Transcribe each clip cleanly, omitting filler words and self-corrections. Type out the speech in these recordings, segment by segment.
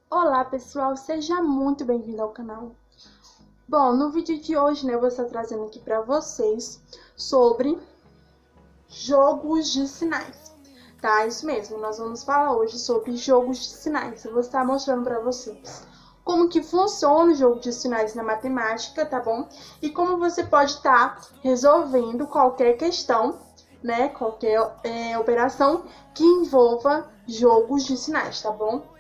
Olá pessoal, seja muito bem-vindo ao canal. Bom, no vídeo de hoje, eu vou estar trazendo aqui para vocês sobre jogos de sinais, tá? Isso mesmo, nós vamos falar hoje sobre jogos de sinais. Eu vou estar mostrando para vocês como que funciona o jogo de sinais na matemática, tá bom? E como você pode estar resolvendo qualquer questão, né? Qualquer operação que envolva jogos de sinais, tá bom?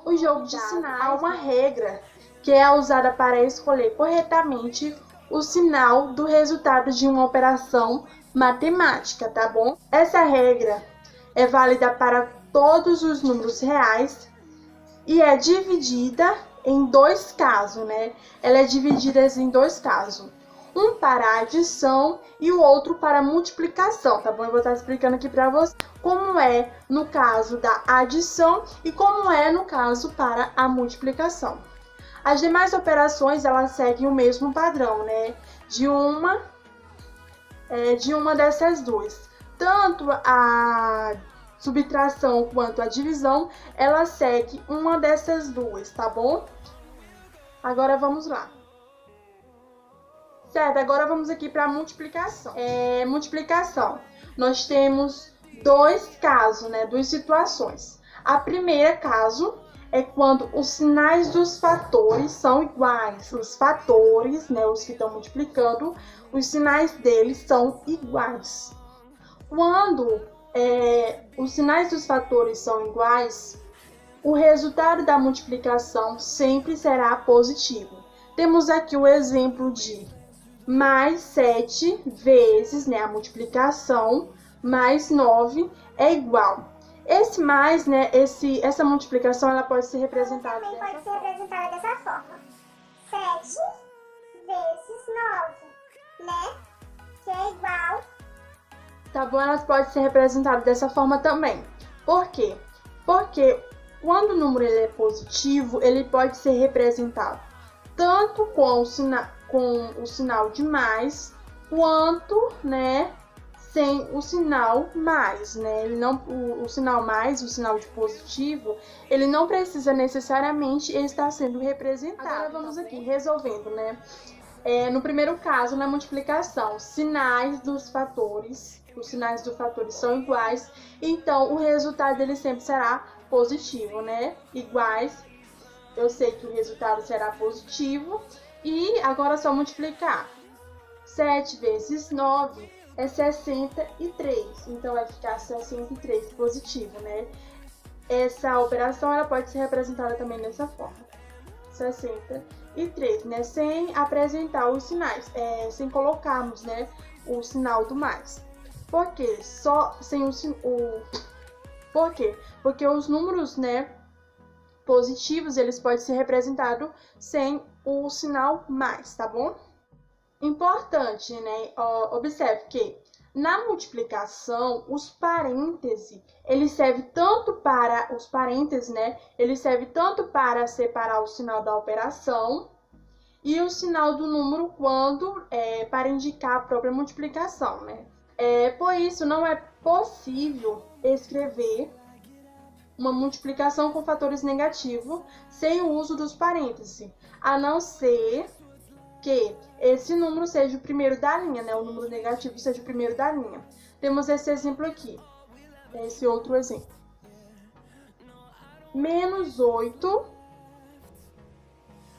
O jogo de sinais há uma regra que é usada para escolher corretamente o sinal do resultado de uma operação matemática, tá bom? Essa regra é válida para todos os números reais e é dividida em dois casos, né? Ela é dividida em dois casos. Um para adição e o outro para multiplicação, tá bom? Eu vou estar explicando aqui para você como é no caso da adição e como é no caso para a multiplicação. As demais operações, elas seguem o mesmo padrão, né? De uma dessas duas. Tanto a subtração quanto a divisão, ela segue uma dessas duas, tá bom? Agora vamos lá. Certo, agora vamos aqui para a multiplicação. Multiplicação. Nós temos dois casos, né? Duas situações. A primeira caso é quando os sinais dos fatores são iguais. Os fatores, né? Os que estão multiplicando, os sinais deles são iguais. Quando os sinais dos fatores são iguais, o resultado da multiplicação sempre será positivo. Temos aqui o exemplo de mais 7 vezes, né, a multiplicação, mais 9 é igual. Esse mais, né, essa multiplicação, ela pode ser representada dessa forma. 7 vezes 9, né, que é igual. Tá bom? Elas podem ser representadas dessa forma também. Por quê? Porque quando o número ele é positivo, ele pode ser representado tanto com o sinal de mais, quanto, né, sem o sinal mais, né? O sinal mais, o sinal de positivo, ele não precisa necessariamente estar sendo representado. Agora vamos aqui resolvendo, né? No primeiro caso, na multiplicação, os sinais dos fatores são iguais, então o resultado dele sempre será positivo, né? Iguais. Eu sei que o resultado será positivo. E agora é só multiplicar. 7 vezes 9 é 63. Então, vai ficar 63 positivo, né? Essa operação ela pode ser representada também dessa forma. 63, né? Sem apresentar os sinais. Sem colocarmos, né, o sinal do mais. Por quê? Só sem Por quê? Porque os números, né, positivos, eles podem ser representados sem o sinal mais, tá bom? Importante, né? Observe que na multiplicação, os parênteses, ele serve tanto para os parênteses, né? Ele serve tanto para separar o sinal da operação e o sinal do número quando para indicar a própria multiplicação, né? Por isso, não é possível escrever uma multiplicação com fatores negativos sem o uso dos parênteses, a não ser que esse número seja o primeiro da linha, né? O número negativo seja o primeiro da linha. Temos esse exemplo aqui, esse outro exemplo. Menos 8,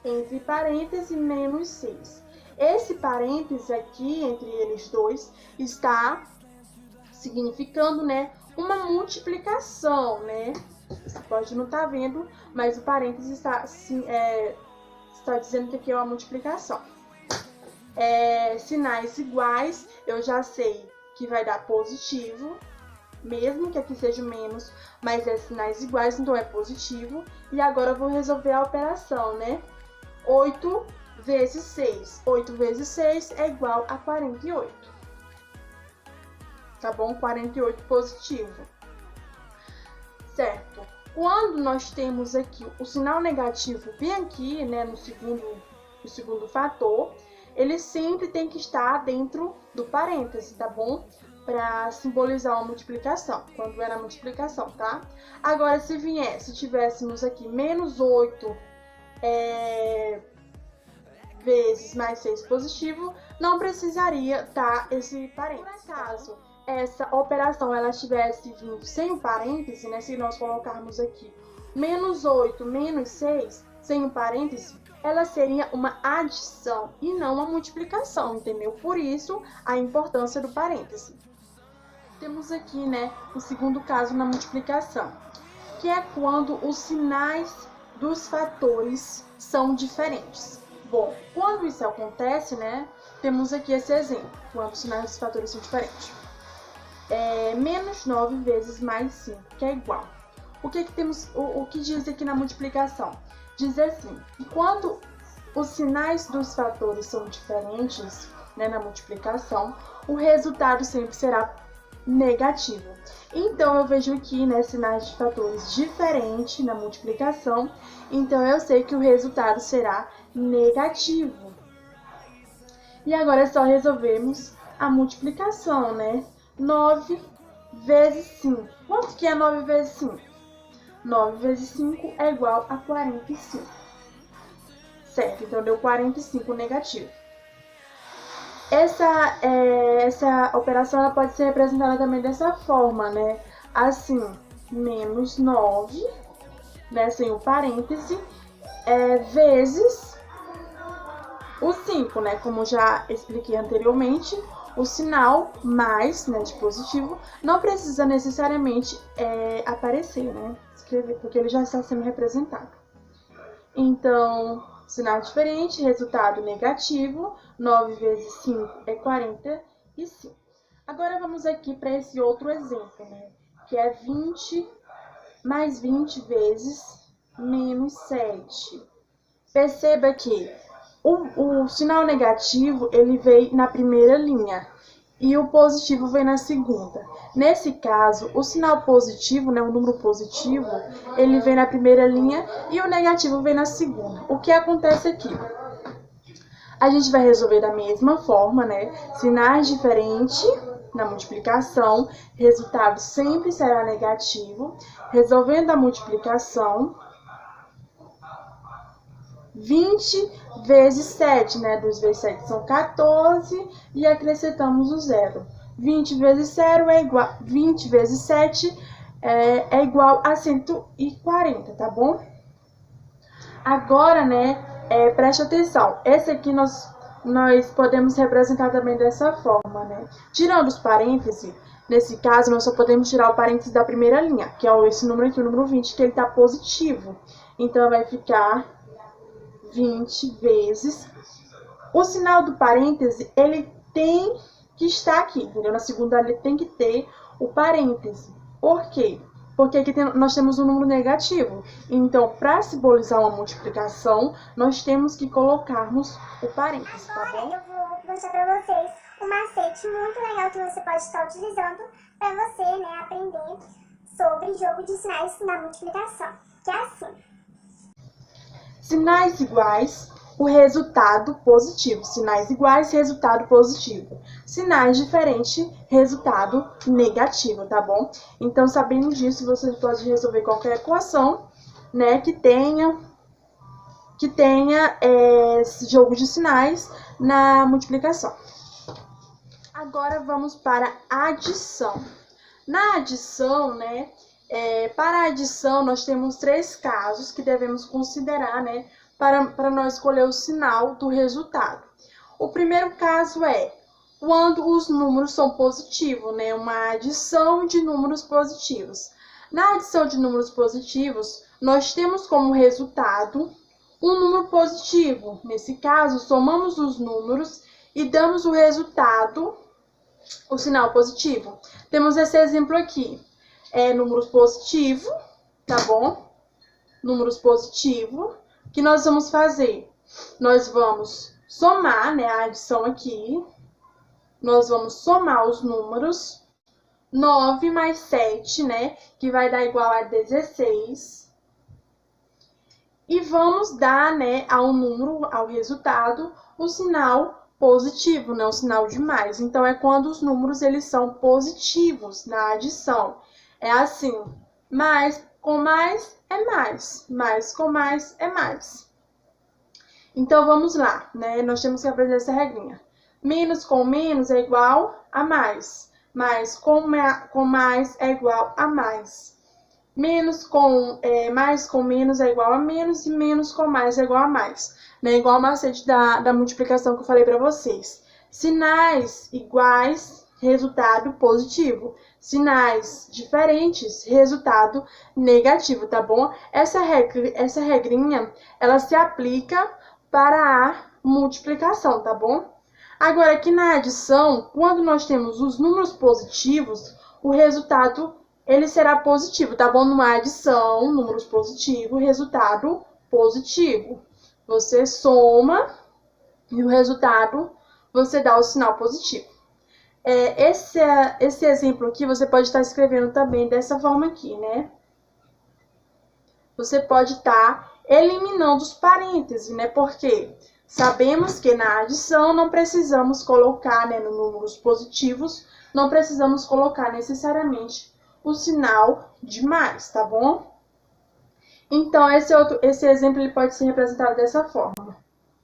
entre parênteses, menos 6. Esse parêntese aqui, entre eles dois, está significando, né, uma multiplicação, né? Você pode não estar vendo, mas o parênteses está dizendo que aqui é uma multiplicação. Sinais iguais, eu já sei que vai dar positivo, mesmo que aqui seja menos, mas sinais iguais, então é positivo. E agora eu vou resolver a operação, né? 8 vezes 6. 8 vezes 6 é igual a 48. Tá bom? 48 positivo. Certo? Quando nós temos aqui o sinal negativo bem aqui, né, no segundo fator, ele sempre tem que estar dentro do parêntese, tá bom? para simbolizar uma multiplicação, quando era multiplicação, tá? Agora, se tivéssemos aqui menos 8 vezes mais 6 positivo, não precisaria estar esse parênteses. Por acaso essa operação ela tivesse vindo sem o parêntese, né? Se nós colocarmos aqui menos 8 menos 6 sem o parêntese, ela seria uma adição e não uma multiplicação, entendeu? Por isso, a importância do parêntese. Temos aqui, né, o segundo caso na multiplicação, que é quando os sinais dos fatores são diferentes. Bom, quando isso acontece, né, temos aqui esse exemplo, quando os sinais dos fatores são diferentes. Menos 9 vezes mais 5, que é igual. O que diz aqui na multiplicação? Diz assim, quando os sinais dos fatores são diferentes, né, na multiplicação, o resultado sempre será negativo. Então, eu vejo aqui, né, sinais de fatores diferentes na multiplicação, então eu sei que o resultado será negativo. E agora é só resolvermos a multiplicação, né? 9 vezes 5. Quanto que é 9 vezes 5? 9 vezes 5 é igual a 45. Certo? Então, deu 45 negativo. Essa operação ela pode ser representada também dessa forma, né? Assim, menos 9, né, sem o parêntese, vezes o 5, né? Como já expliquei anteriormente, o sinal mais, né, de positivo não precisa necessariamente aparecer, né? Escrever, porque ele já está sendo representado. Então, sinal diferente, resultado negativo, 9 vezes 5 é 45. Agora vamos aqui para esse outro exemplo, né? Que é 20 mais 20 vezes menos 7. Perceba que o sinal negativo, ele vem na primeira linha e o positivo vem na segunda. Nesse caso, o sinal positivo, né, o número positivo, ele vem na primeira linha e o negativo vem na segunda. O que acontece aqui? A gente vai resolver da mesma forma, né? Sinais diferentes na multiplicação, resultado sempre será negativo. Resolvendo a multiplicação, 20 vezes 7, né? 2 vezes 7 são 14 e acrescentamos o zero. 20 vezes 0 é igual, 20 vezes 7 é igual a 140, tá bom? Agora, né, preste atenção. Esse aqui nós podemos representar também dessa forma, né? Tirando os parênteses, nesse caso, nós só podemos tirar o parênteses da primeira linha, que é esse número aqui, o número 20, que ele tá positivo. Então, vai ficar 20 vezes. O sinal do parêntese, ele tem que estar aqui, entendeu? Na segunda linha tem que ter o parêntese. Por quê? Porque aqui nós temos um número negativo. Então, para simbolizar uma multiplicação, nós temos que colocarmos o parêntese, tá bom? Eu vou mostrar para vocês um macete muito legal que você pode estar utilizando para você, né, aprender sobre jogo de sinais na multiplicação. Que é assim. Sinais iguais, o resultado positivo. Sinais iguais, resultado positivo. Sinais diferentes, resultado negativo, tá bom? Então, sabendo disso, você pode resolver qualquer equação, né, que tenha esse jogo de sinais na multiplicação. Agora, vamos para a adição. Na adição, né, para a adição, nós temos 3 casos que devemos considerar, né, para nós escolher o sinal do resultado. O primeiro caso é quando os números são positivos, né, uma adição de números positivos. Na adição de números positivos, nós temos como resultado um número positivo. Nesse caso, somamos os números e damos o resultado, o sinal positivo. Temos esse exemplo aqui. Números positivos, tá bom? Números positivos. O que nós vamos fazer? Nós vamos somar, né, a adição aqui. Nós vamos somar os números. 9 mais 7, né, que vai dar igual a 16. E vamos dar, né, ao número, ao resultado, o sinal positivo, né? O sinal de mais. Então, é quando os números eles são positivos na adição. É assim, mais com mais é mais, mais com mais é mais. Então, vamos lá, né? Nós temos que aprender essa regrinha. Menos com menos é igual a mais. Mais com mais é igual a mais. Mais com menos é igual a menos e menos com mais é igual a mais. Né? Igual o macete da multiplicação que eu falei para vocês. Sinais iguais, resultado positivo. Sinais diferentes, resultado negativo, tá bom? Essa regrinha, ela se aplica para a multiplicação, tá bom? Agora, aqui na adição, quando nós temos os números positivos, o resultado ele será positivo, tá bom? Numa adição, números positivos, resultado positivo. Você soma e o resultado você dá o sinal positivo. Esse exemplo aqui você pode estar escrevendo também dessa forma aqui, né? Você pode estar eliminando os parênteses, né? Porque sabemos que na adição não precisamos colocar, né, nos números positivos, não precisamos colocar necessariamente o sinal de mais, tá bom? Então, esse exemplo ele pode ser representado dessa forma.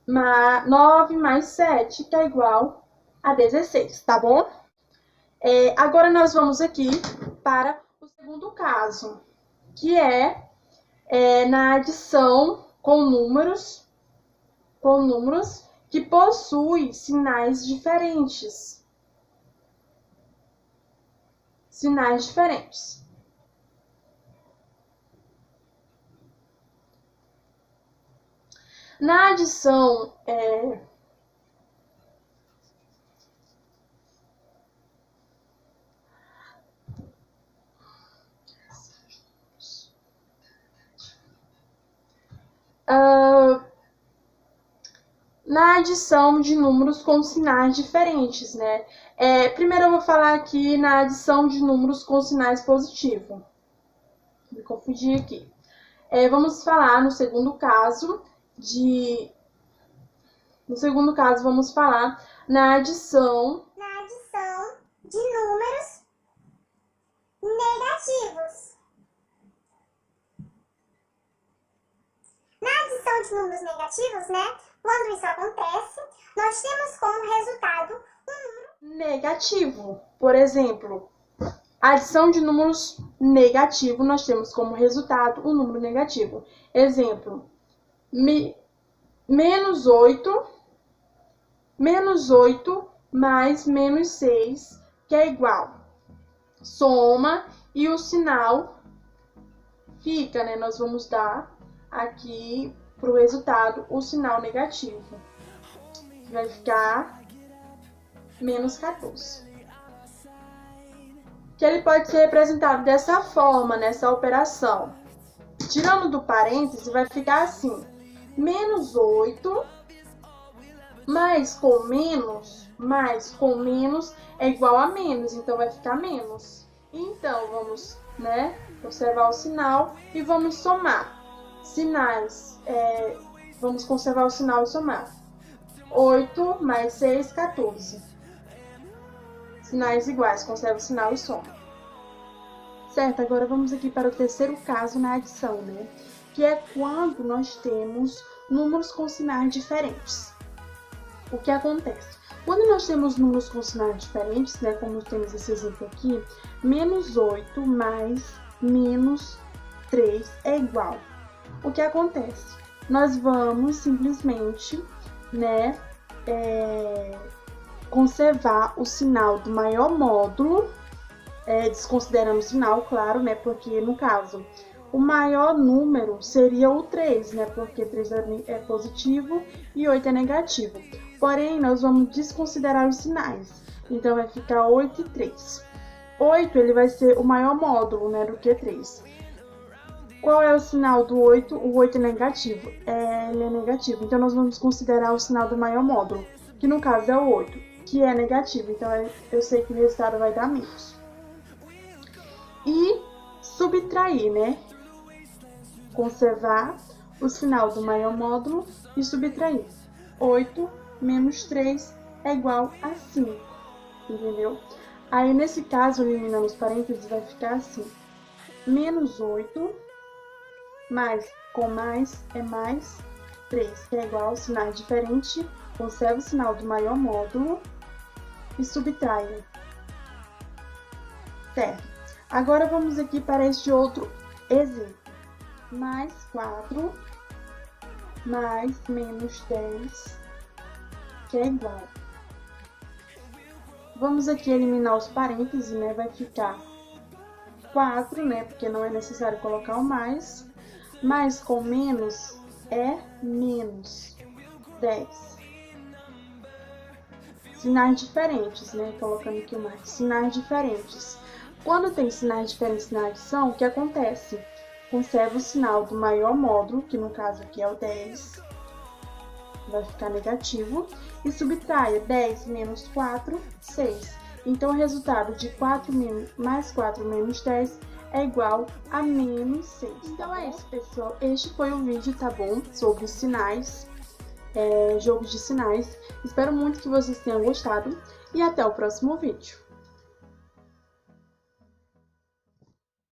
9 mais 7, que é igual a 16, tá bom? Agora, nós vamos aqui para o segundo caso, que é na adição com números que possuem sinais diferentes. Sinais diferentes. Na adição, na adição de números com sinais diferentes, né? Primeiro eu vou falar aqui na adição de números com sinais positivos. Me confundi aqui. Vamos falar no segundo caso vamos falar na adição de números negativos. Na adição de números negativos, né? Quando isso acontece, nós temos como resultado um número negativo. Por exemplo, adição de números negativos, nós temos como resultado um número negativo. Exemplo, menos 8 mais menos 6, que é igual. Soma e o sinal fica, né? Nós vamos dar aqui para o resultado o sinal negativo. Vai ficar menos 14. Que ele pode ser representado dessa forma, nessa operação. Tirando do parêntese, vai ficar assim. Menos 8 mais com menos é igual a menos. Então, vai ficar menos. Então, vamos, né, observar o sinal e vamos somar. Sinais, vamos conservar o sinal e somar. 8 mais 6, 14. Sinais iguais, conserva o sinal e soma. Certo, agora vamos aqui para o terceiro caso na adição, né? Que é quando nós temos números com sinais diferentes. O que acontece? Quando nós temos números com sinais diferentes, né? Como temos esse exemplo aqui, menos 8 mais menos 3 é igual. O que acontece? Nós vamos simplesmente, né, conservar o sinal do maior módulo, desconsiderando o sinal, claro, né, porque no caso, o maior número seria o 3, né, porque 3 é positivo e 8 é negativo. Porém, nós vamos desconsiderar os sinais, então vai ficar 8 e 3. 8 ele vai ser o maior módulo, né, do que 3. Qual é o sinal do 8? O 8 é negativo. Ele é negativo. Então, nós vamos considerar o sinal do maior módulo, que no caso é o 8, que é negativo. Então, eu sei que o resultado vai dar menos. E subtrair, né? Conservar o sinal do maior módulo e subtrair. 8 menos 3 é igual a 5, entendeu? Aí, nesse caso, eliminando os parênteses, vai ficar assim. Menos 8, mais com mais é mais 3, que é igual a sinais diferentes. Conserva o sinal do maior módulo e subtraia. Certo. Agora, vamos aqui para este outro exemplo. Mais 4, mais menos 10, que é igual. Vamos aqui eliminar os parênteses, né? Vai ficar 4, né? Porque não é necessário colocar o mais. Mais com menos é menos 10. Sinais diferentes, né? Colocando aqui o mais. Sinais diferentes. Quando tem sinais diferentes na adição, o que acontece? Conserva o sinal do maior módulo, que no caso aqui é o 10. Vai ficar negativo. E subtraia 10 menos 4, 6. Então, o resultado de 4 mais 4 menos 10 é igual a menos 6. Então, é isso, pessoal. Este foi o vídeo, tá bom? Sobre sinais, jogos de sinais. Espero muito que vocês tenham gostado. E até o próximo vídeo.